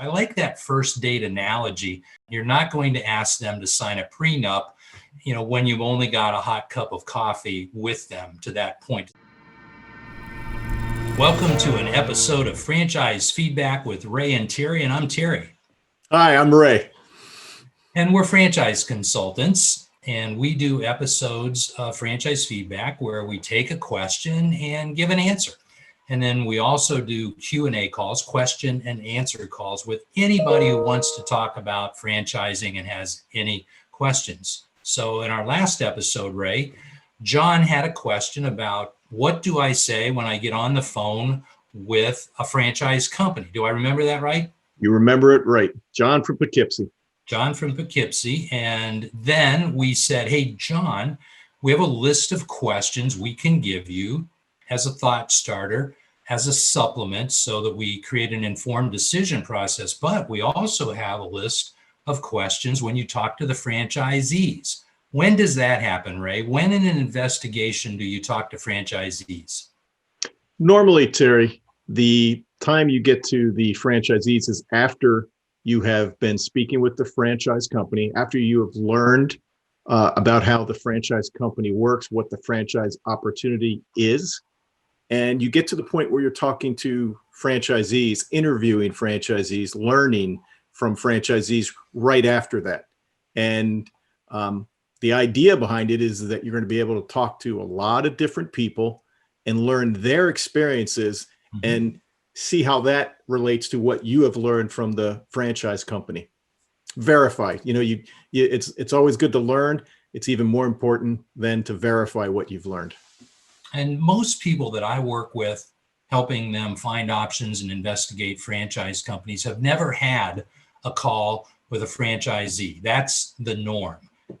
I like that first date analogy. You're not going to ask them to sign a prenup, when you've only got a hot cup of coffee with them to that point. Welcome to an episode of Franchise Feedback with Ray and Terry, and I'm Terry. Hi, I'm Ray. And we're franchise consultants, and we do episodes of Franchise Feedback where we take a question and give an answer. And then we also do Q&A calls, question and answer calls with anybody who wants to talk about franchising and has any questions. So in our last episode, Ray, John had a question about what do I say when I get on the phone with a franchise company? Do I remember that right? You remember it right. John from Poughkeepsie. John from Poughkeepsie. And then we said, hey, John, we have a list of questions we can give you as a thought starter, as a supplement, so that we create an informed decision process. But we also have a list of questions when you talk to the franchisees. When does that happen, Ray? When in an investigation do you talk to franchisees? Normally, Terry, the time you get to the franchisees is after you have been speaking with the franchise company, after you have learned about how the franchise company works, what the franchise opportunity is. And you get to the point where you're talking to franchisees, interviewing franchisees, learning from franchisees right after that. And the idea behind it is that you're going to be able to talk to a lot of different people and learn their experiences and see how that relates to what you have learned from the franchise company. Verify. It's always good to learn. It's even more important than to verify what you've learned. And most people that I work with, helping them find options and investigate franchise companies, have never had a call with a franchisee. That's the norm.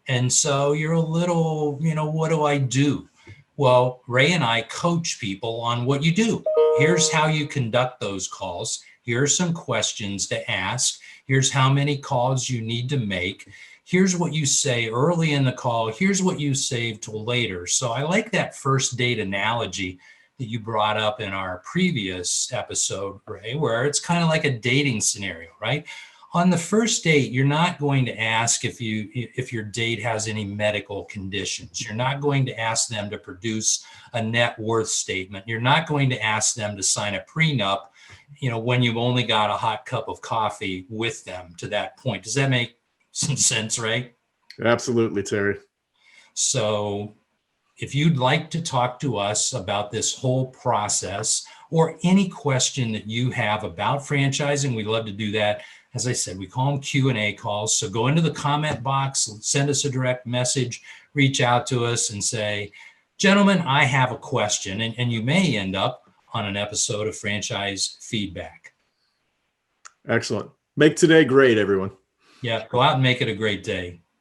And so you're a little, what do I do? Well, Ray and I coach people on what you do. Here's how you conduct those calls. Here are some questions to ask. Here's how many calls you need to make. Here's what you say early in the call. Here's what you save till later. So I like that first date analogy that you brought up in our previous episode, Ray, where it's kind of like a dating scenario, right? On the first date, you're not going to ask if your date has any medical conditions. You're not going to ask them to produce a net worth statement. You're not going to ask them to sign a prenup, when you've only got a hot cup of coffee with them to that point. Does that make some sense, Ray? Absolutely, Terry. So if you'd like to talk to us about this whole process or any question that you have about franchising, we'd love to do that. As I said, we call them Q&A calls. So go into the comment box, send us a direct message, reach out to us and say, gentlemen, I have a question. And you may end up on an episode of Franchise Feedback. Excellent. Make today great, everyone. Yeah, go out and make it a great day.